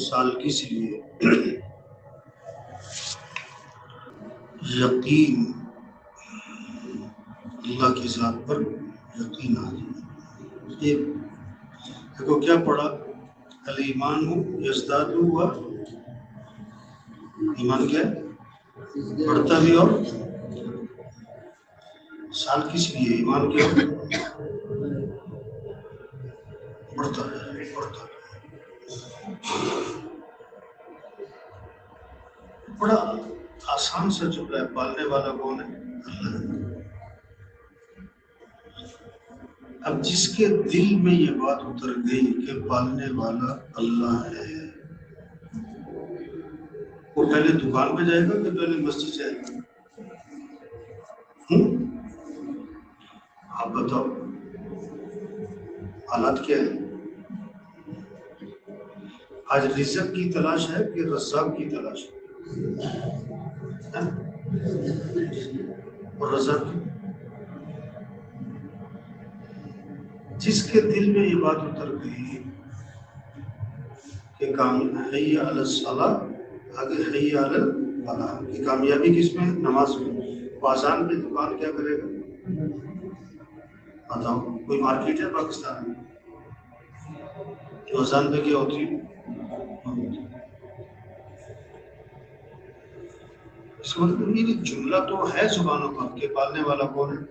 سال کس لیے؟ یقین، اللہ کی ذات پر یقین آ جائے۔ یہ دیکھو کیا پڑھا، الایمان یزداد ہوا، ایمان کیا ہے؟ بڑھتا بھی، اور سال کس لیے؟ ایمان کیا بڑھتا ہے، بڑھتا ہے۔ بڑا آسان سے چکا ہے، پالنے والا کون ہے؟ اللہ ہے۔ اب جس کے دل میں یہ بات اتر گئی کہ پالنے والا اللہ ہے، وہ پہلے دکان پہ جائے گا کہ پہلے مسجد جائے گا؟ آپ بتاؤ، حالات کیا ہے؟ آج رزق کی تلاش ہے کہ رزاق کی تلاش ہے؟ اور رزاق جس کے دل میں یہ بات اتر گئی کہ کام حی علی الصلاۃ، آگے حی علی الفلاح کی کامیابی کس میں؟ نماز میں۔ آسان پہ دکان کیا کرے گا؟ بتاؤ، کوئی مارکیٹ ہے پاکستان میں جو آسان پہ کیا ہوتی ہے؟ اس کا مطلب یہ جملہ تو ہے زبانوں پر کہ پالنے والا کون ہے؟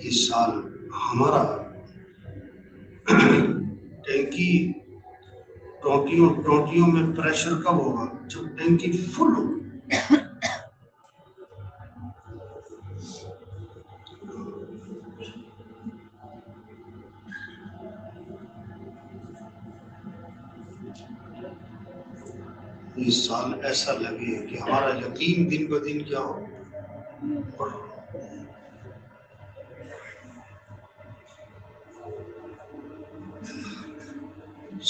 اس سال ہمارا ٹینکی ٹوٹیوں میں پریشر کب ہوگا؟ جب ٹینکی فل ہوگی۔ اس سال ایسا لگے کہ ہمارا یقین دن بہ دن کیا ہو؟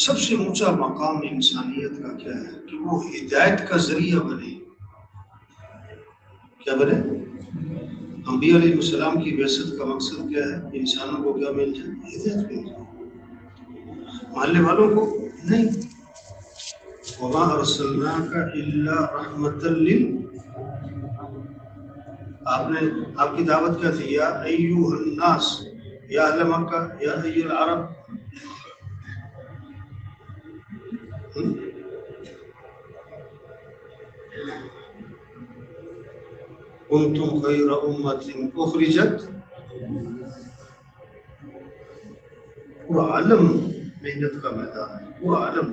سب سے اونچا مقام انسانیت کا کیا ہے؟ کہ وہ ہدایت کا ذریعہ بنے۔ کیا بنے؟ انبیاء علیہ السلام کی بعثت کا مقصد کیا ہے؟ انسانوں کو کیا مل جائے؟ ہدایت مل جائے، ماننے والوں کو نہیں۔ وما ارسلناک الا رحمۃ آپ کی دعوت کیا تھی؟ یا ایھا الناس، یا اہل مکہ، یا ایھا العرب۔ کنتم خیر امۃ اخرجت، پورا عالم محنت کا میدان ہے، پورا عالم۔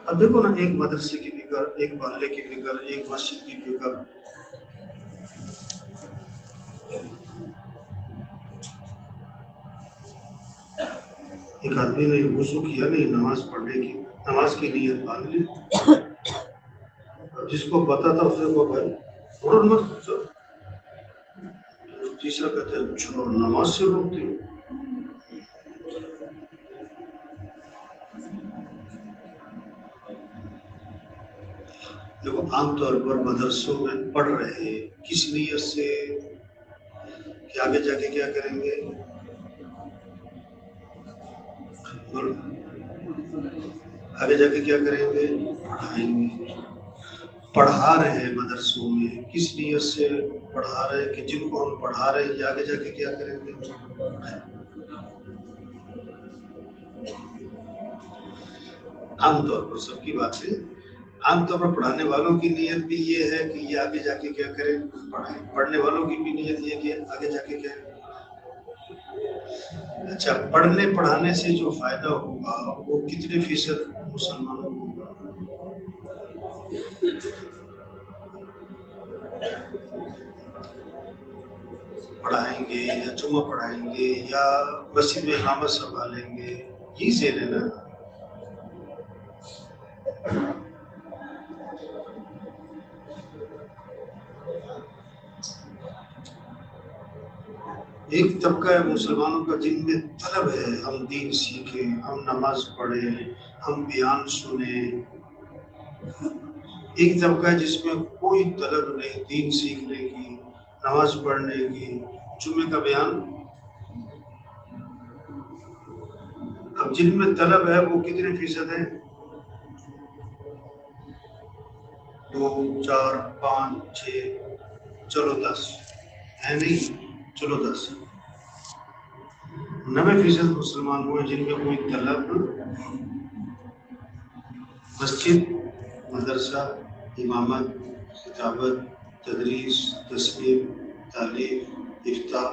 اب دیکھو نا، ایک مدرسے کی فکر، ایک محلے کی فکر، ایک مسجد کی فکر، ایک آدمی نے وضو کیا نہیں، نماز پڑھنے کی، نماز کی نیت باندھ لی، جس کو پتا تھا اس نے کہا بھائی فوراً مت چلو، تیسرا کہتے ہیں چھوڑو، نماز سے روکتے ہو۔ دیکھو عام طور پر مدرسوں میں پڑھ رہے ہیں کس نیت سے کہ آگے جا کے کیا کریں گے؟ آگے جا کے کیا کریں گے؟ پڑھائیں گے۔ پڑھا رہے ہیں مدرسوں میں کس نیت سے پڑھا رہے ہیں کہ جن کو ہم پڑھا رہے ہیں آگے جا کے کیا کریں گے؟ عام طور پر سب کی بات ہے، عام طور پر پڑھانے والوں کی نیت بھی یہ ہے کہ یہ آگے جا کے کیا کریں؟ پڑھائیں۔ پڑھنے والوں کی بھی نیت یہ کہ آگے جا کے کیا کریں؟ اچھا، پڑھنے پڑھانے سے جو فائدہ ہوگا وہ کتنے فیصد مسلمانوں کو ہوگا؟ پڑھائیں گے یا جمعہ پڑھائیں گے یا مسجد میں امامت سنبھالیں گے، یہی ذہن ہے نا۔ ایک طبقہ ہے مسلمانوں کا جن میں طلب ہے ہم دین سیکھیں، ہم نماز پڑھیں، ہم بیان سنیں، ایک طبقہ ہے جس میں کوئی طلب نہیں دین سیکھنے کی، نماز پڑھنے کی، جمعے کا بیان. اب جن میں طلب ہے وہ کتنے فیصد ہیں؟ 2 4 5 6 چلو 10 ہے نہیں، چلو 10. 90% مسلمان ہوئے جن میں کوئی طلب، مسجد، مدرسہ، امامت، خطابت، تدریس، تصویر، تعلیم، افتاء،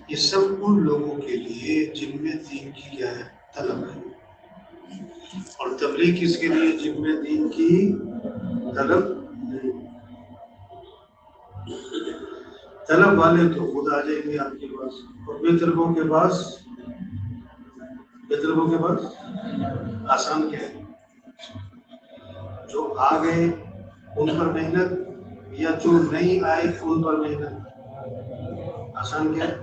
یہ سب ان لوگوں کے لیے جن میں دین کی کیا ہے؟ طلب ہے. اور تبلیغ کس کے لیے؟ جن میں دین کی طلب نہیں. طلب والے تو خود آ جائیں گے آپ کے پاس، اور بے طلبوں کے پاس، بے طلبوں کے پاس آسان کیا ہے؟ جو آ گئے ان پر محنت، یا جو نہیں آئے ان پر محنت. آسان کیا ہے؟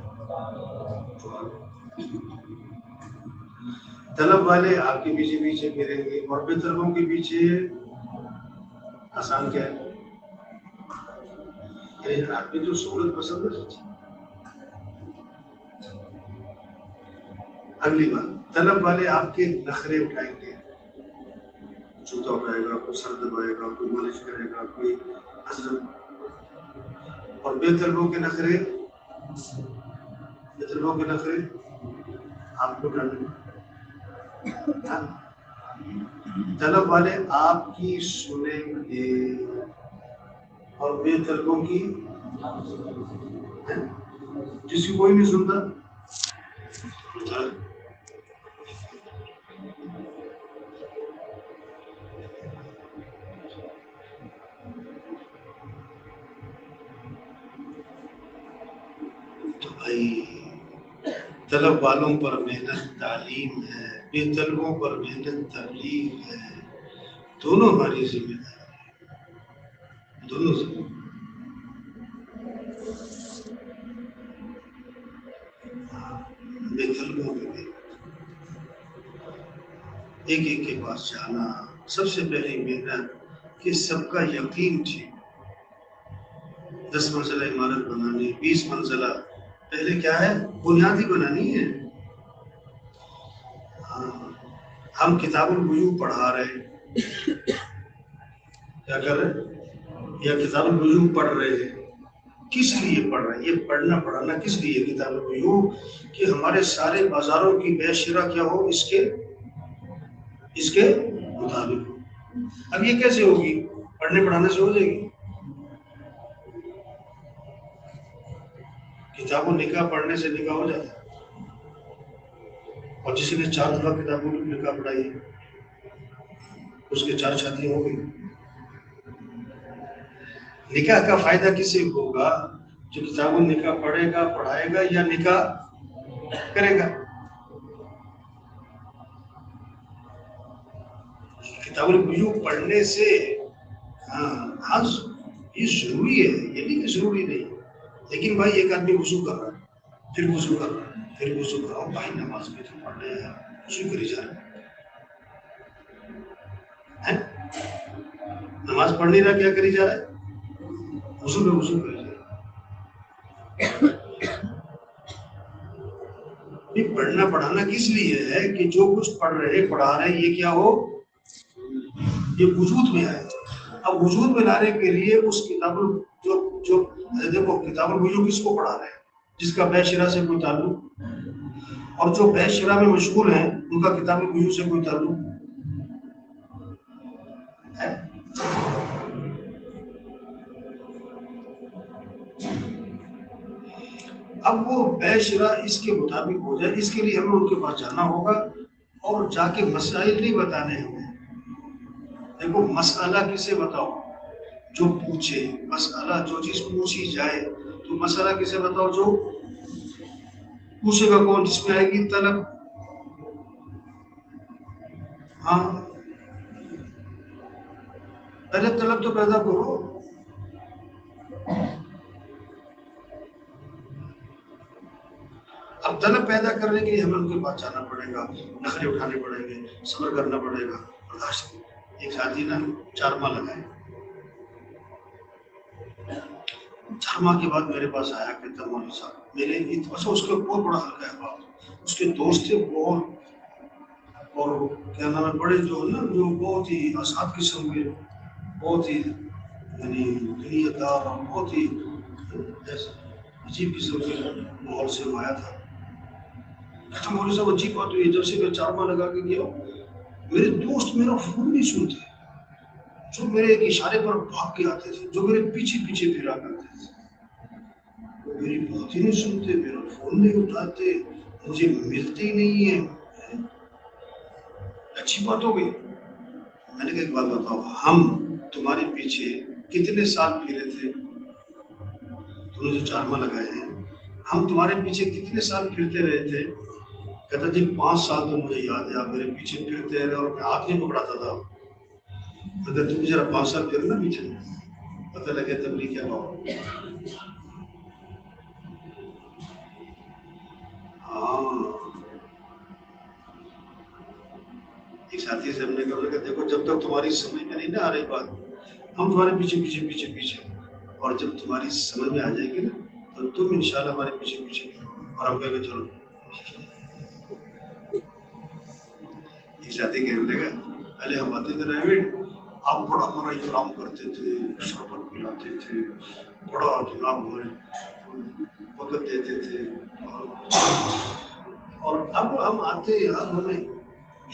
طلب والے آپ کے پیچھے پیچھے پھریں گے، اور بے طلبوں کے پیچھے آسان کیا ہے؟ آپ کی جو سہولت پسند ہے. اگلی بات، طلب والے آپ کے نخرے اٹھائیں گے، جوتا اٹھائے گا، کوئی سر دبائے گا، کوئی مالش کرے گا، کوئی حضرت. اور بے طلبوں کے نخرے، بے طلبوں کے نخرے آپ کو ڈالنے. طلب والے آپ کی سنیں گے، اور بے طلبوں کی جس کی کوئی نہیں سنتا. تو بھائی طلب والوں پر محنت تعلیم ہے، بے طلبوں پر محنت تبلیغ ہے. دونوں ہماری ذمہ داری ہے، دونوں ذمہ. بے طلبوں کے بھی ایک ایک کے پاس جانا. سب سے پہلی محنت کہ سب کا یقین ٹھیک. 10 منزلہ عمارت بنانی، 20 منزلہ، پہلے کیا ہے؟ بنیاد ہی بنانی ہے. ہم کتاب الوضو پڑھا رہے ہیں، کیا کر رہے ہیں؟ یا کتاب الوضو پڑھ رہے ہیں. کس لیے پڑھ رہے ہیں؟ یہ پڑھنا پڑھانا کس لیے کتاب الوضو؟ کہ ہمارے سارے بازاروں کی بیع شرا کیا ہو اس کے مطابق. اب یہ کیسے ہوگی؟ پڑھنے پڑھانے سے ہو جائے گی؟ کتاب و نکاح پڑھنے سے نکاح ہو جاتا ہے. اور جس نے 4 دفعہ کتاب و نکاح پڑھائی اس کے 4 شادیاں ہو گئی. نکاح کا فائدہ کسے ہوگا؟ جو کتاب و نکاح پڑھے گا، پڑھائے گا، یا نکاح کرے گا. کتاب الوضو پڑھنے سے ہاں یہ ضروری ہے، یہ نہیں کہ ضروری نہیں. لیکن بھائی ایک آدمی وضو کر رہا ہے، پھر وضو کر رہا ہے، پھر وضو کر رہا ہوں. بھائی نماز میں تو پڑھ رہے ہیں، وضو کری جا رہے ہیں. نماز پڑھ نہیں رہا، کیا کری جا رہا ہے؟ وضو میں وضو کری جا رہا ہے. پڑھنا پڑھانا کس لیے ہے؟ کہ جو کچھ پڑھ رہے پڑھا رہے یہ کیا ہو؟ یہ وجود میں آئے. اب وجود میں لانے کے لیے اس کتاب جو دیکھو کتاب الوضو کس کو پڑھا رہے ہیں؟ جس کا بیع شرا سے کوئی تعلق، اور جو بیع شرا میں مشغول ہیں ان کا کتاب الوضو سے کوئی تعلق ہے. اب وہ بیع شرا اس کے مطابق ہو جائے، اس کے لیے ہمیں ان کے پاس جانا ہوگا اور جا کے مسائل نہیں بتانے ہمیں. دیکھو مسئلہ کسے بتاؤ؟ جو پوچھے. مسئلہ جو چیز پوچھی جائے تو مسئلہ کسے بتاؤ؟ جو پوچھے گا کون؟ جس میں آئے گی طلب. ہاں پہلے طلب تو پیدا کرو. اب طلب پیدا کرنے کے لیے ہمیں ان کے پاس جانا پڑے گا، نخرے اٹھانے پڑیں گے، صبر کرنا پڑے گا، برداشت. ایک ساتھی نا 4 ماہ لگائے، 4 ماہ کے بعد میرے پاس آیا کہتا مولوی صاحب میرے اچھا اس کا بہت بڑا حلقہ ہے بات، اس کے دوست تھے بہت، اور کیا نام ہے بڑے جو نا جو بہت ہی آساد قسم کے، بہت ہی یعنی دنیا دار اور بہت ہی عجیب قسم کے ماحول سے وہ آیا تھا. کہتا مولوی صاحب عجیب بات ہوئی، جب سے میں 4 ماہ لگا کے گیا میرے دوست میرا فون نہیں سنتے، جو میرے ایک اشارے پر بھاگ کے آتے تھے، جو میرے پیچھے پیچھے پھرا کرتے تھے، میری بات ہی نہیں سنتے، میرا فون نہیں اٹھاتے، مجھے ملتے ہی نہیں ہے. اچھی بات ہو گئی. میں نے کہا ایک بات بتاؤ، ہم تمہارے پیچھے کتنے سال پھرے تھے؟ تم نے جو 4 ماہ لگائے ہیں ہم تمہارے پیچھے کتنے سال پھرتے رہے تھے؟ کہتا جی 5 سال تو مجھے یاد ہے آپ میرے پیچھے پھرتے رہے اور میں ہاتھ نہیں پکڑاتا تھا. اگر تم ذرا 5 سال پھرنا پیچھے پتہ لگے تبلیغ کیا ہوا. ہاں ایک ساتھی سے ہم نے کہا کہ دیکھو جب تک تمہاری سمجھ میں نہیں نہ آ رہی بات ہم تمہارے پیچھے پیچھے پیچھے پیچھے، اور جب تمہاری سمجھ میں آ جائے گی نا تو تم انشاءاللہ ہمارے پیچھے پیچھے، اور ہم کہہ چلو. ایک ساتھی کہنے لگا پہلے ہم آتے تھے ریوڈ آپ بڑا ہمارا احترام کرتے تھے، شربت پلاتے تھے، بڑا جناب ہمارے وقت دیتے تھے، اور اب ہم آتے یار ہمیں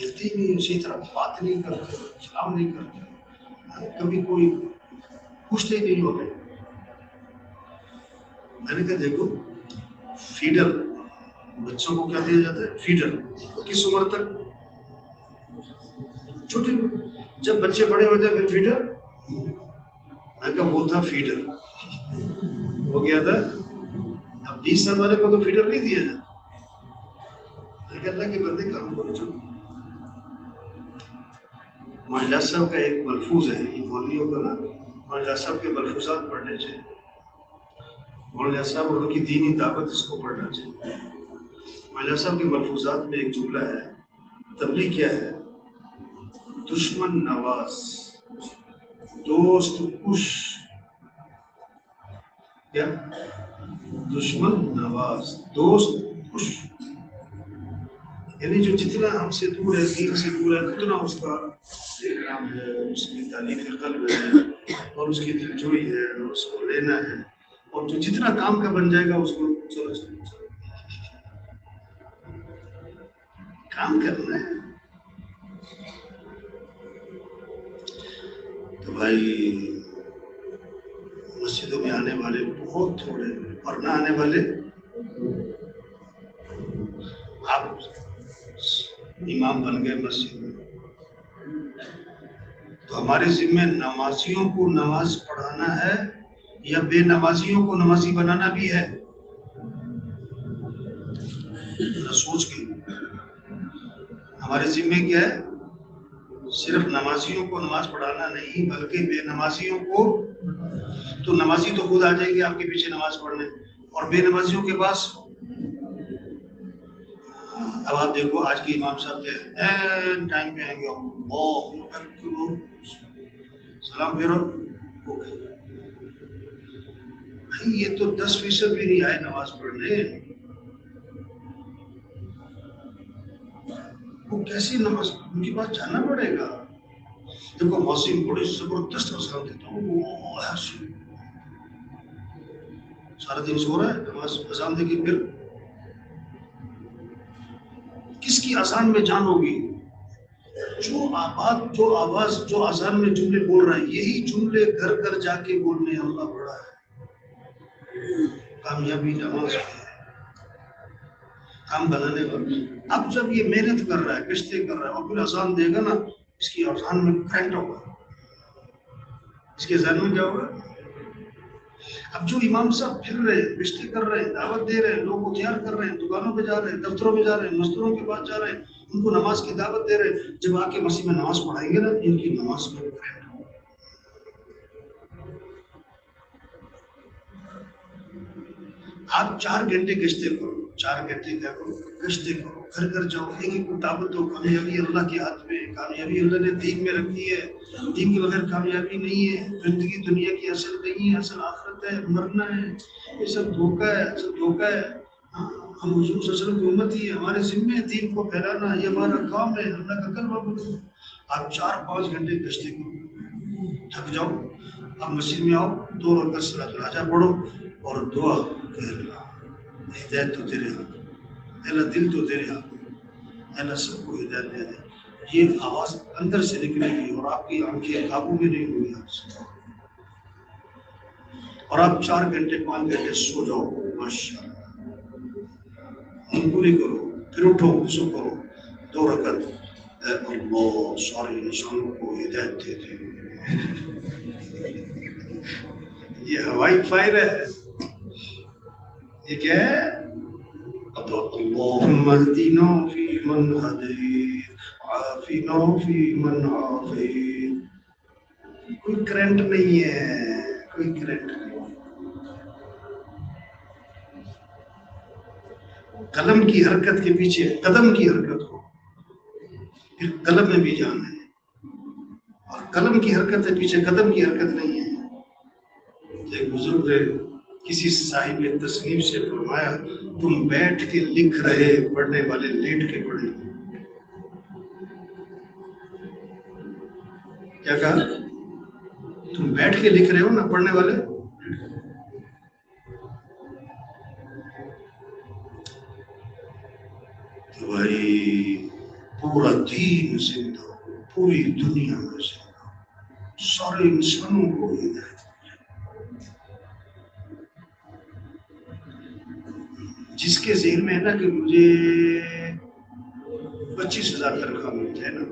ملتے ہی نہیں، اسی طرح بات نہیں کرتے، سلام نہیں کرتے، کبھی کوئی پوچھتے ہی نہیں ہوتے. میں نے کہا دیکھو فیڈر بچوں کو کیا دیا جاتا ہے؟ فیڈر. کس عمر تک؟ چھوٹے. جب بچے بڑے ہوتے ہیں پھر فیڈر. میں کہا وہ تھا فیڈر، ہو گیا تھا. اب 20 سال والے کو تو فیڈر نہیں دیا جاتا. میں کہتا کہ بندے کام کرو. مولانا صاحب کا ایک ملفوظ ہے، یہ مولویوں کا نا مولانا صاحب کے ملفوظات پڑھنے چاہیے. مولانا صاحب اور ان کی دینی دعوت اس کو پڑھنا چاہیے. مولانا صاحب کے ملفوظات میں ایک جملہ ہے، تبلیغ کیا ہے؟ دشمن نواز دوست کش. کیا؟ دشمن نواز دوست کش. یعنی جو جتنا ہم سے دور ہے، دین سے دور ہے، اتنا اس کا اکرام ہے، اس کی تعلیم قلب ہے، اور اس کی دلجوئی ہے، اور اس کو لینا ہے، اور جو جتنا کام کا بن جائے گا اس کو چلو چلو چلو کام کرنا ہے. تو بھائی مسجدوں میں آنے والے بہت تھوڑے اور نہ آنے والے. آپ امام بن گئے مسجد میں تو ہمارے ذمہ نمازیوں کو نماز پڑھانا ہے یا بے نمازیوں کو نمازی بنانا بھی ہے؟ سوچ کے. ہمارے ذمہ کیا ہے؟ صرف نمازیوں کو نماز پڑھانا نہیں بلکہ بے نمازیوں کو. تو نمازی تو خود آ جائیں گے آپ کے پیچھے نماز پڑھنے، اور بے نمازیوں کے پاس. اب آپ دیکھو آج کے امام صاحب کے ٹائم پہ آئیں گے سلام پھیرو. یہ تو 10% بھی نہیں آئے نماز پڑھنے. وہ کیسی نماز؟ ان کے پاس جانا پڑے گا. دیکھو موسم بڑی زبردست اذان دیتا ہوں، سارا دن سو رہا ہے، نماز اذان دے کے پھر کس کی اذان میں جان ہوگی؟ جو آواز جو اذان میں جملے بول رہا ہے یہی جملے گھر گھر جا کے بولنے اللہ بڑا ہے. کامیابی نماز میں ہے، کام بنانے پر. اب جب یہ محنت کر رہا ہے، کشتے کر رہا ہے، اور پھر اذان دے گا نا، اس کی اذان میں کرنٹ ہوگا. اس کے ذہن میں کیا ہوگا؟ اب جو امام صاحب پھر رہے ہیں، کشتے کر رہے ہیں، دعوت دے رہے ہیں، لوگ کو تیار کر رہے ہیں، دکانوں پہ جا رہے ہیں، دفتروں میں جا رہے ہیں، مزدوروں کے پاس جا رہے ہیں، ان کو نماز کی دعوت دے رہے ہیں، جب آ کے مسجد میں نماز پڑھائیں گے نا ان کی نماز میں کرنٹ ہوگا. آپ 4 گھنٹے کشتے کرو، 4 گھنٹے کیا کرو، گشتیں کرو، گھر گھر جاؤ، ایک ایک کو دعوت دو. کامیابی اللہ کے ہاتھ میں، کامیابی اللہ نے دین میں رکھی ہے. دین کے بغیر کامیابی نہیں ہے. زندگی دنیا کی اصل نہیں ہے، اصل آخرت ہے، مرنا ہے. یہ سب دھوکہ ہے، سب دھوکہ ہے. ہم حضور صلی اللہ علیہ وسلم کی امت ہی ہے، ہمارے ذمہ ہے دین کو پھیلانا، یہ ہمارا کام ہے. اللہ کا کلمہ بولو. آپ 4-5 گھنٹے گشتیں کرو، تھک جاؤ، آپ مسجد میں آؤ، 2 رکعت صلاۃ الحاجہ پڑھو اور دعا کہ اللہ ہدایت تو تیرے ہاتھ، اللہ دل تو تیرے ہاتھ، اللہ سب کو ہدایت دے دے. یہ آواز اندر سے نکلے گی اور آپ کی آنکھیں قابو میں نہیں ہوگی آپ سے. اور آپ 4 گھنٹے 5 گھنٹے سو جاؤ، ماشاء اللہ نیند پوری کرو، پھر اٹھو، وضو کرو، 2 رکعت. اے اللہ سارے انسانوں کو ہدایت دے دے. یہ ہوائی فائر ہے. یہ کیا ہے؟ اللہم اہدنا فیمن ہدیت عافنا فیمن عافیت. کوئی کرنٹ نہیں ہے، کوئی کرنٹ نہیں. قلم کی حرکت کے پیچھے قدم کی حرکت ہو، پھر قلم میں بھی جان ہے. اور قلم کی حرکت ہے، پیچھے قدم کی حرکت نہیں ہے. ایک بزرگ نے کسی صاحب تصنیف سے فرمایا، تم بیٹھ کے لکھ رہے، پڑھنے والے لیٹ کے پڑھیں. کیا کہا؟ تم بیٹھ کے لکھ رہے ہو نا، پڑھنے والے. تو بھائی پورا دین زندہ ہو، پوری دنیا میں زندہ ہو، سارے انسانوں کو ہدایت. جس کے ذہن میں ہے نا کہ مجھے 25,000 تنخواہ مل جائے نا،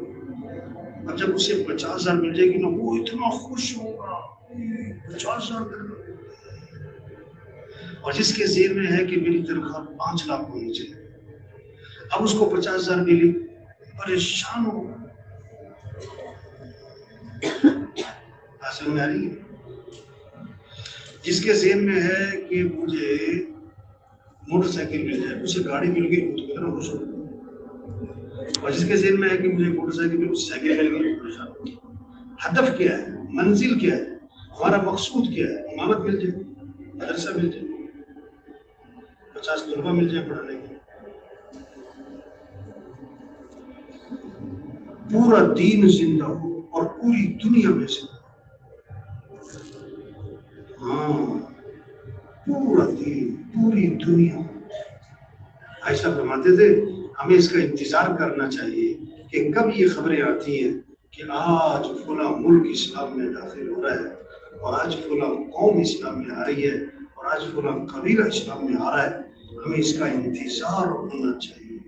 اور جب اسے 50,000 مل جائے گی نا، وہ اتنا خوش ہوگا. 50,000 تنخواہ. اور جس کے ذہن میں ہے کہ میری تنخواہ 5 لاکھ ہونی چاہیے، اب اس کو 50,000 ملی، پریشان ہوگا. سمجھ میں آ رہی ہے؟ جس کے ذہن میں ہے کہ مجھے موٹر سائیکل مل جائے، اسے گاڑی مل گئی، وہ تو کتنا خوش ہوگا. اور جس کے ذہن میں ہے کہ مجھے موٹر سائیکل مل گئی، سائیکل مل گئی، پریشان ہوگا. ہدف کیا ہے؟ منزل کیا ہے؟ ہمارا مقصود کیا ہے؟ امامت مل جائے، مدرسہ مل جائے، 50 طلبہ مل جائے پڑھانے کے. پورا دین زندہ ہو اور پوری دنیا میں زندہ. ہاں پورا دین، پوری دنیا. ایسا فرماتے تھے ہمیں اس کا انتظار کرنا چاہیے کہ کب یہ خبریں آتی ہیں کہ آج فلاں ملک اسلام میں داخل ہو رہا ہے، اور آج فلاں قوم اسلام میں آ رہی ہے، اور آج فلاں قبیلہ اسلام میں آ رہا ہے. ہمیں اس کا انتظار ہونا چاہیے.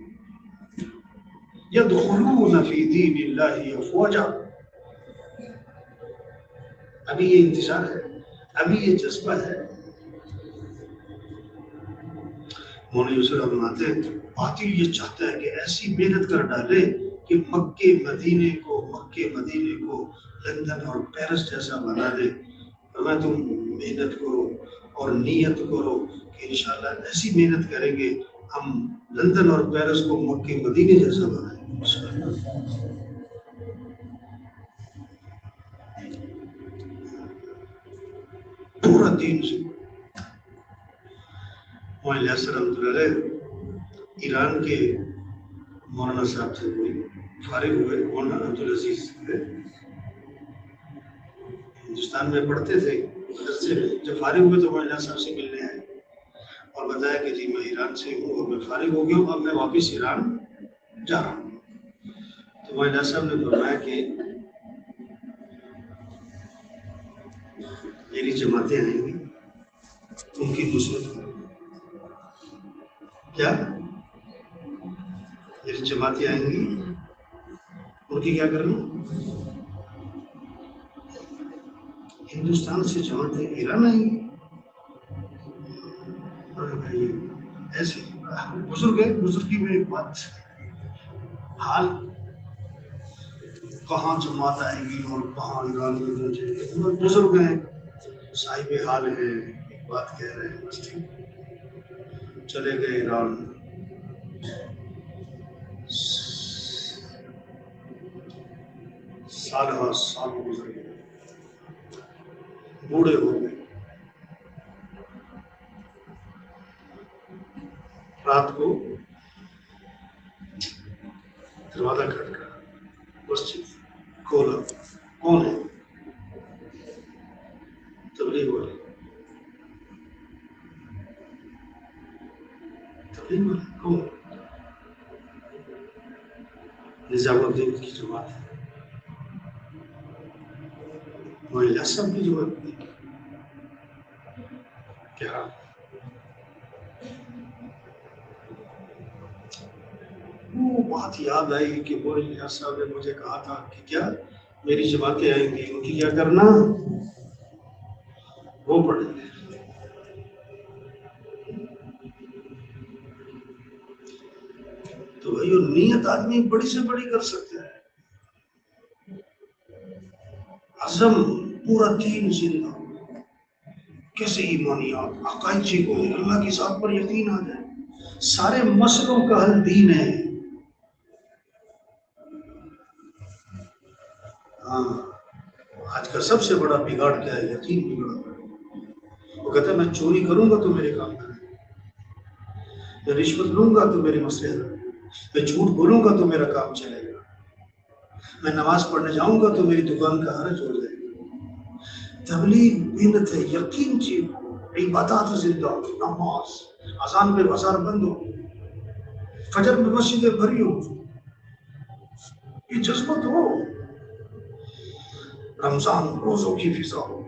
يدخلون فی دین اللہ افواجا. ابھی یہ انتظار ہے، ابھی یہ جذبہ ہے. مولوی یوسف فرماتے ہیں باطل یہ چاہتا ہے کہ ایسی محنت کر ڈالے کہ مکے مدینے کو لندن اور پیرس جیسا بنا دے. فرمایا تم محنت کرو اور نیت کرو کہ انشاءاللہ ایسی محنت کریں گے ہم لندن اور پیرس کو مکے مدینے جیسا بنائیں گے. پورا دین سے رحمۃ اللہ علیہ ایران کے مولانا صاحب سے کوئی فارغ ہوئے. مولانا عبدالعزیز ہندوستان میں پڑھتے تھے مدرسے میں. جب فارغ ہوئے تو مولانا صاحب سے ملنے آئے اور بتایا کہ جی میں ایران سے ہوں اور میں فارغ ہو گیا ہوں، اب میں واپس ایران جا رہا ہوں. تو مولانا صاحب نے فرمایا کہ میری جماعتیں آئیں گی، ان کی نصرت کرو. کیا میری جماعتیں آئیں گی، ان کی کیا کرنا؟ ہندوستان سے جماعتیں ایران آئیں گی. بھائی ایسے بزرگ ہے، بزرگی میں ایک بات، حال کہاں جماعت آئے گی اور کہاں ایران میں پہنچے گی. بزرگ ہیں، صاحب حال ہیں، ایک بات کہہ رہے ہیں بس ٹھیک. چلے گئے ایران، سال گزر گئے، بوڑھے ہو گئے، رات کو دروازہ کھٹکا، مسجد کھولا، کون ہے؟ تبلیغ والے، تبلیغ والے کون؟ نظام الدین کی جماعت ہے، مولانا صاحب کی جماعت نہیں کیا؟ وہ بات یاد آئی کہ مولانا صاحب نے مجھے کہا تھا کہ کیا میری جماعتیں آئیں گی، ان کی کیا کرنا، وہ پڑھیں گے۔ تو بھائی نیت آدمی بڑی سے بڑی کر سکتا ہے، عزم پورا دین زندہ، کیسے ایمانیات عقائد ٹھیک ہو، اللہ کی ذات پر یقین آ جائے، سارے مسئلوں کا حل دین ہے۔ ہاں، آج کا سب سے بڑا بگاڑ کیا ہے؟ یقین بگڑا۔ وہ کہتا ہے میں چوری کروں گا تو میرے کام کرے، میں رشوت لوں گا تو میرے مسئلے حل، میں جھوٹ بولوں گا تو میرا کام چلے گا، میں نماز پڑھنے جاؤں گا تو میری دکان کا حرج ہو جائے گا۔ تبلیغ محنت ہے، یقین چیز، عبادات زندہ، نماز، اذان پہ بازار بند ہو، فجر میں مسجدیں بھری ہو، یہ جذبت ہو، رمضان روزوں کی فضا ہو،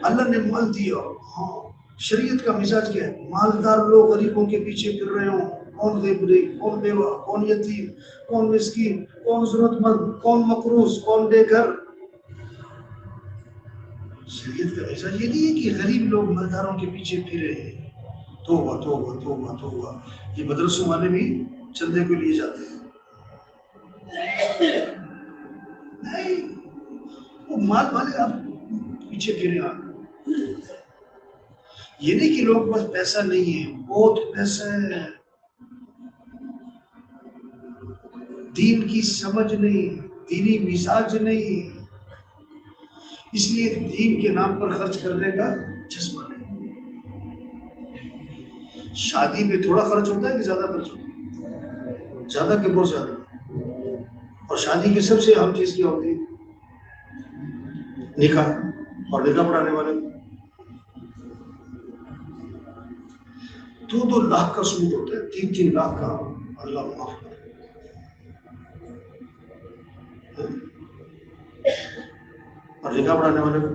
اللہ نے مال دیا، ہاں شریعت کا مزاج کیا ہے؟ مالدار لوگ غریبوں کے پیچھے پھر رہے ہوں، کون غریب، کون بیوہ، کون یتیم، کون مسکین، کون ضرورت مند، کون مقروض، کون بے گھر۔ شریعت کا مزاج یہ نہیں ہے کہ غریب لوگ مالداروں کے پیچھے پھرے ہیں۔ توبہ توبہ توبہ توبہ، یہ مدرسوں والے بھی چندے کے لیے جاتے ہیں، نہیں وہ مال والے آپ پیچھے پھرے آ، یہ نہیں کہ لوگ بس پیسہ نہیں ہے، بہت پیسہ ہے، دین کی سمجھ نہیں، دینی مزاج نہیں، اس لیے دین کے نام پر خرچ کرنے کا جذبہ نہیں۔ شادی میں تھوڑا خرچ ہوتا ہے کہ زیادہ خرچ ہوتا ہے؟ زیادہ کہ بہت زیادہ۔ اور شادی کی سب سے اہم چیز کیا ہوتی ہے؟ نکاح، اور نکاح پڑھانے والے 2-2 لاکھ کا سود ہوتا ہے، 3-3 لاکھ کا، اللہ معاف کرے۔ اور نکاح پڑھانے والے کو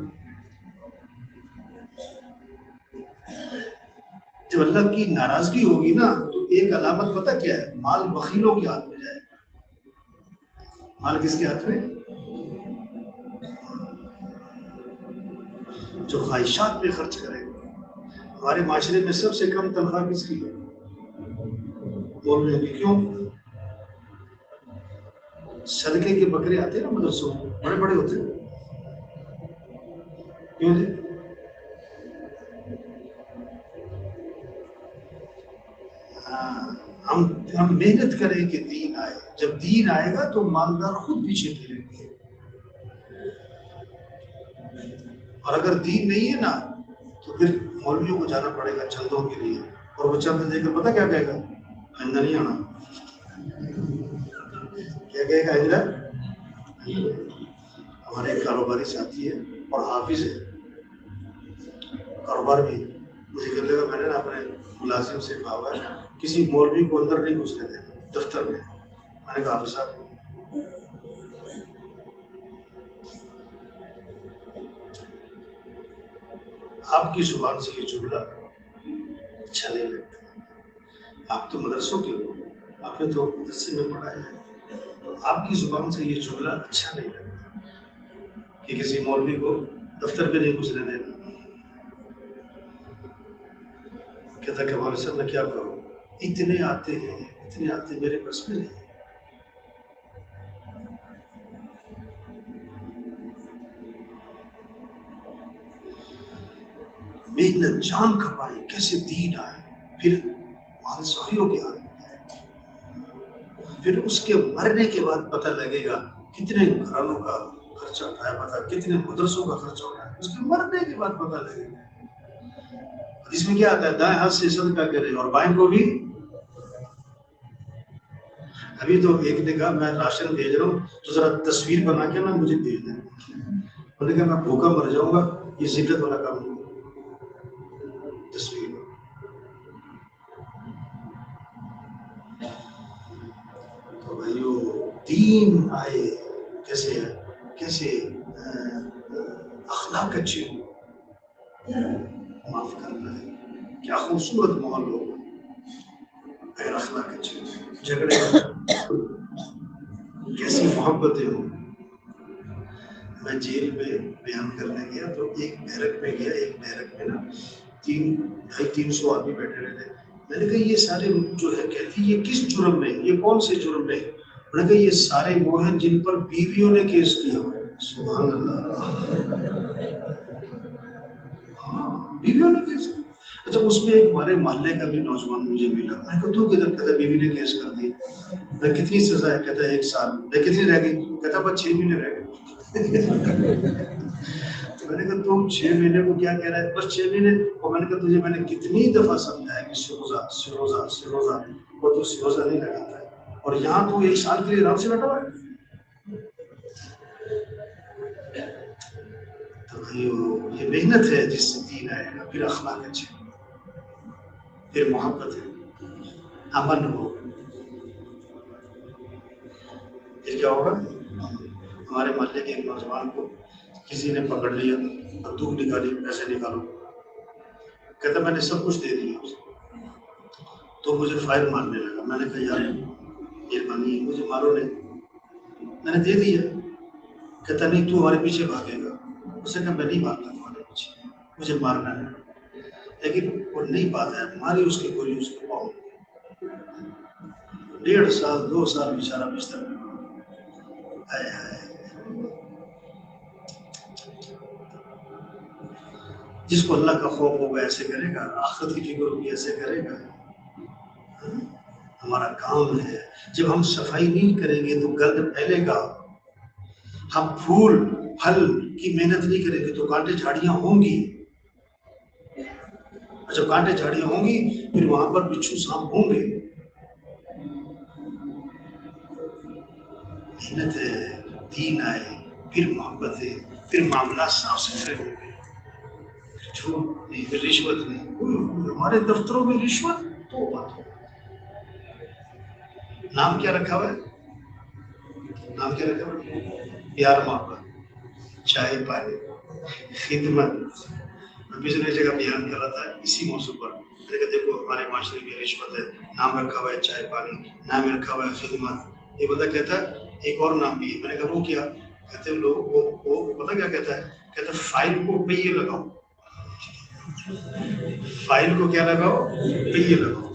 جب اللہ کی ناراضگی ہوگی نا تو ایک علامت پتہ کیا ہے؟ مال بخیلوں کے ہاتھ میں جائے گا۔ مال کس کے ہاتھ میں؟ جو خواہشات پہ خرچ کرے گا۔ ہمارے معاشرے میں سب سے کم تنخواہ کس کی ہے؟ مولویوں کی۔ کیوں؟ صدقے کے بکرے آتے ہیں نا مدرسوں میں، بڑے بڑے ہوتے ہیں، کیوں جی؟ ہم محنت کریں کہ دین آئے، جب دین آئے گا تو مالدار خود پیچھے پھریں گے، اور اگر دین نہیں ہے نا تو پھر مولویوں کو جانا پڑے گا چندوں کے لیے، اور وہ چند دے کر پتہ کیا کہے گا؟ آئندہ نہیں آنا۔ کیا کہے گا آئندہ؟ ہمارے ایک کاروباری ساتھی ہے اور حافظ ہے، کاروبار بھی مجھے کر لے گا، میں نے نا اپنے ملازم سے کہا ہوا ہے کسی مولوی کو اندر نہیں گھسنے دینا دفتر میں۔ میں نے کہا حافظ صاحب آپ کی زبان سے یہ جملہ اچھا نہیں لگتا، آپ تو مدرسوں کے ہو، آپ نے تو مدرسے میں پڑھایا ہے، تو آپ کی زبان سے یہ جملہ اچھا نہیں لگتا کہ کسی مولوی کو دفتر پہ نہیں گھسنے دینا۔ کہتا کہ ہمارے سر میں کیا کروں، اتنے آتے ہیں، اتنے آتے ہیں، میرے بس میں نہیں۔ محنت جان کھپائی، کیسے دین آئے، پھر مانسوریوں کے حال میں جائے گا، پھر اس کے مرنے کے بعد پتہ لگے گا کتنے گھرانوں کا خرچہ اٹھایا، پتا کتنے مدرسوں کا خرچہ اٹھایا، اس کے مرنے کے بعد پتہ لگے گا۔ اس میں کیا آتا ہے؟ دائیں ہاتھ سے صدقہ کرے اور بائیں کو بھی۔ ابھی تو ایک نے کہا میں راشن بھیج رہا ہوں تو ذرا تصویر بنا کے نا مجھے بھیج دیں۔ انہوں نے کہا میں بھوکا مر جاؤں گا، یہ ذلت والا کام نہیں، تصویر۔ تو بھائیو دین آئے کیسے کیسے اخلاق اچھے ہو، معاف کرنا ہے، کیا خوبصورت ماحول ہو غیر اخلاق اچھے، جھگڑے کیسی محبتیں ہوں۔ میں جیل میں بیان کرنے گیا تو ایک بیرک میں گیا، ایک بیرک میں نا 250-300 آدمی بیٹھے رہے تھے۔ میں نے کہا یہ سارے جو ہے کہتی یہ کس جرم میں، یہ کون سے جرم میں؟ میں نے کہا یہ سارے وہ ہیں جن پر بیویوں نے کیس کیا ہوا ہے۔ سبحان اللہ، ہاں بیویوں نے کیس کیا۔ اچھا اس میں ایک ہمارے محلے کا بھی نوجوان مجھے ملا، میں نے کہا تو کدھر؟ کہتا بیوی نے کیس کر دی۔ میں کتنی سزا ہے؟ کہتا 1 سال۔ میں کتنی رہ گئی؟ کہتا بس 6 مہینے رہ گئے۔ تو میں نے کہا تم 6 مہینے کو کیا کہہ رہا ہے؟ بس 6 مہینے۔ اور میں نے کہا تجھے میں نے کتنی دفعہ سمجھایا کہ سروزہ اور تو سروزہ نہیں لگاتا ہے، اور یہاں تو 1 سال کے لیے آرام سے بیٹھا ہوا ہے۔ تو یہ محنت ہے جس سے دین آئے گا، پھر اخلاق اچھے، پھر محبت ہے، امن ہو، پھر کیا ہوگا؟ ہمارے محلے کے ایک نوجوان کو کسی نے پکڑ لیا، بندوق نکالی، پیسے نکالو، کہتا میں نے سب کچھ دے دیا اسے، تو مجھے فائر مارنے لگا۔ میں نے کہا یار مہربانی مجھے مارو نہیں، میں نے دے دیا۔ کہتا نہیں تو ہمارے پیچھے بھاگے گا۔ اس نے کہا میں نہیں بھاگتا تمہارے پیچھے، مجھے مارنا ہے۔ لیکن وہ نہیں پاتا ہے، ماری اس کے گولی اس کے پاؤں، 1.5 سال 2 سال بیچارہ بستر میں۔ جس کو اللہ کا خوف ہوگا ایسے کرے گا، آخرت کی فکر ہوگی ایسے کرے گا۔ ہمارا کام ہے جب ہم صفائی نہیں کریں گے تو گند پھیلے گا، ہم پھول پھل کی محنت نہیں کریں گے تو کانٹے جھاڑیاں ہوں گی، جب کانٹے جھاڑیاں ہوں گی پھر وہاں پر بچھو سانپ ہوں گے۔ محنت ہے، دین آئے، پھر محبت ہے، پھر معاملات صاف ستھرے ہوں گے، جھوٹ نہیں، پھر رشوت نہیں۔ ہمارے دفتروں میں رشوت تو بات ہو۔ نام کیا رکھا ہوا ہے؟ نام کیا رکھا ہوا ہے؟ پیار محبت، چائے پانی، خدمت۔ میں پچھلے جگہ بیان کر رہا تھا اسی موضوع پر، میں نے کہا دیکھو ہمارے معاشرے میں رشوت ہے، نام رکھا ہوا ہے چائے پانی، نام رکھا ہوا ہے خدمت۔ یہ بندہ کہتا ہے ایک اور نام بھی ہے۔ میں نے کہا وہ کیا؟ کہتے ہیں لوگ وہ پتہ کیا کہتا ہے؟ کہتا ہے فائل کو پہیے لگاؤ، فائل کو کیا لگاؤ؟ پہیے لگاؤ۔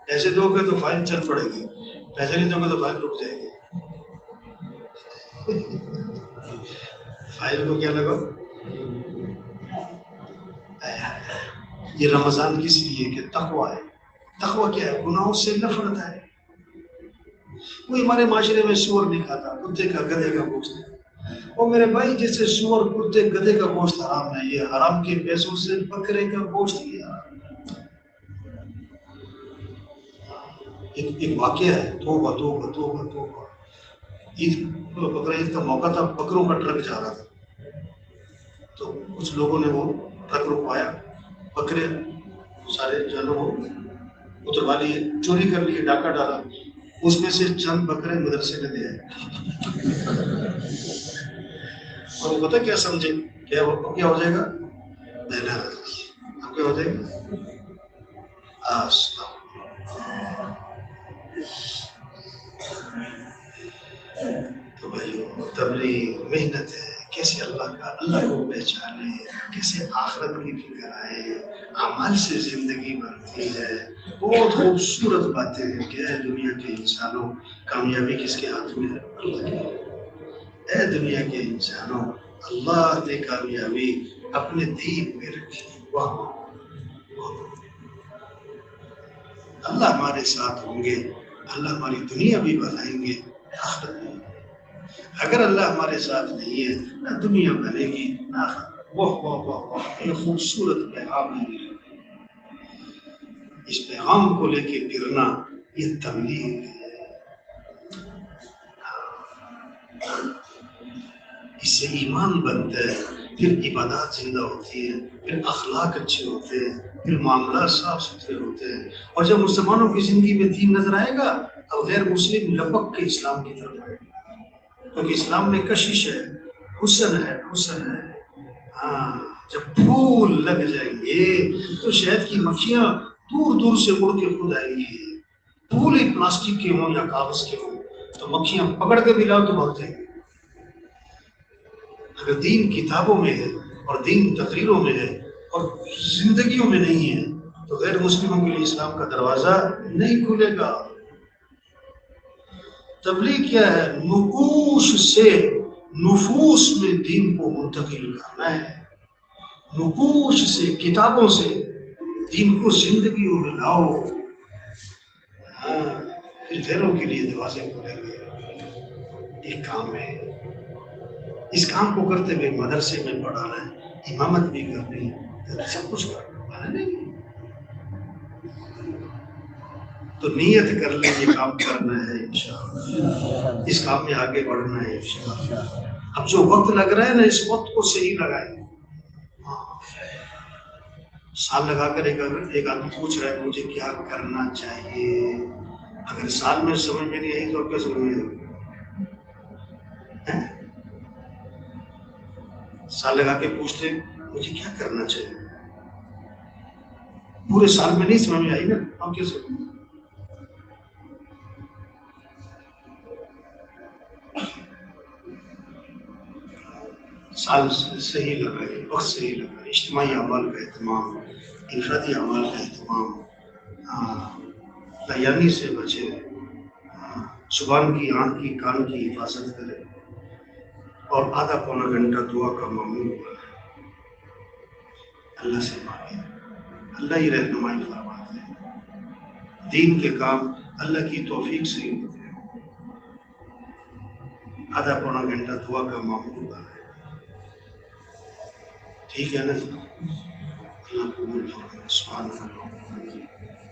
پیسے دو گے تو فائل چل پڑے گی، پیسے نہیں دو گے تو فائل رک جائے گی۔ فائل کو کیا لگاؤ؟ یہ رمضان کس لیے کہ تقویٰ ہے۔ تقویٰ کیا ہے؟ گناہوں سے نفرت ہے۔ کوئی ہمارے معاشرے میں سور نہیں کھاتا، کتے کا گدھے کا گوشت ہے۔ اور میرے بھائی جیسے سور کتے گدھے کا گوشت حرام ہے، یہ حرام کے پیسوں سے بکرے کا گوشت لیا۔ ایک واقعہ ہے، توبہ توبہ توبہ توبہ۔ بقرہ عید کا موقع تھا، بکروں کا ٹرک جا رہا تھا، تو کچھ لوگوں نے وہ ٹرک رکوایا، بکرے سارے جانوروں کو اتروا لیے، چوری کر لیے، ڈاکہ ڈالا، اس میں سے چند بکرے مدرسے میں دے آئے۔ اور وہ پتہ کیا سمجھے کیا ہو جائے گا؟ اب کیا ہو جائے گا؟ تو بھائی تبلیغ محنت ہے، کیسے اللہ کو پہچانے، کیسے آخرت کی فکر آئے، عمل سے زندگی بنتی ہے۔ بہت خوبصورت باتیں ہیں کہ اے دنیا کے انسانوں کامیابی کس کے ہاتھ میں ہے؟ اللہ کے۔ اے دنیا کے انسانوں اللہ نے کامیابی اپنے دین میں رکھی۔ واہ اللہ ہمارے ساتھ ہوں گے، اللہ ہماری دنیا بھی بنائیں گے، آخرت بھی۔ اگر اللہ ہمارے ساتھ نہیں ہے، نہ دنیا بنے گی نہ آخرت۔ واہ واہ واہ واہ، یہ خوبصورت پیغام ہے۔ اس پیغام کو لے کے پھرنا یہ تبلیغ ہے۔ اس سے ایمان بنتا ہے، پھر عبادات زندہ ہوتی ہیں، پھر اخلاق اچھے ہوتے ہیں، پھر معاملات صاف ستھرے ہوتے ہیں۔ اور جب مسلمانوں کی زندگی میں دین نظر آئے گا تو غیر مسلم لپک کے اسلام کی طرف آئے گا، کیونکہ اسلام میں کشش ہے، حسن ہے، حسن ہے۔ ہاں، جب پھول لگ جائیں گے تو شہد کی مکھیاں دور دور سے اڑ کے خود آئیں گی۔ پھول ہی پلاسٹک کے ہوں یا کاغذ کے ہوں تو مکھیاں پکڑ کے بھی لاؤ تو بھاگ جائیں گے۔ اگر دین کتابوں میں ہے اور دین تقریروں میں ہے اور زندگیوں میں نہیں ہے تو غیر مسلموں کے لیے اسلام کا دروازہ نہیں کھلے گا۔ تبلیغ کیا ہے؟ نقوش سے نفوس میں دین کو منتقل کرنا ہے، نقوش سے، کتابوں سے دین کو زندگیوں میں لاؤ۔ ہاں، پھر غیروں کے لیے دروازے کھلیں گے۔ ایک کام ہے، اس کام کو کرتے ہوئے مدرسے میں پڑھانا ہے، امامت بھی کرنی ہے، سب کچھ کرنا ہے نہیں تو نیت کر لیں یہ کام کرنا ہے انشاءاللہ، اس کام میں آگے بڑھنا ہے انشاءاللہ۔ اب جو وقت لگ رہا ہے نا، اس وقت کو صحیح لگائیں۔ سال لگا کر ایک آدمی پوچھ رہا ہے مجھے کیا کرنا چاہیے، اگر سال میں سمجھ میں نہیں آئی تو کیا سمجھ میں آئے؟ سال لگا کے پوچھتے مجھے کیا کرنا چاہیے، پورے سال میں نہیں سمجھ میں آئی نا، ہم کیا سمجھ؟ سال صحیح لگائے، وقت صحیح لگائے، اجتماعی اعمال کا اہتمام، انفرادی اعمال کا اہتمام، بیانی سے بچے، زبان کی، آنکھ کی، کان کی حفاظت کرے، اور آدھا پونا گھنٹہ دعا کا معمول ہے۔ اللہ سے مانگے، اللہ ہی رہنمائی فرماتے ہیں، دین کے کام اللہ کی توفیق سے ہی ہوتے ہیں۔ آدھا پونا گھنٹہ دعا کا معمول ہے، ٹھیک ہے نا؟ اللہ قبول فرمائے، سبحان اللہ۔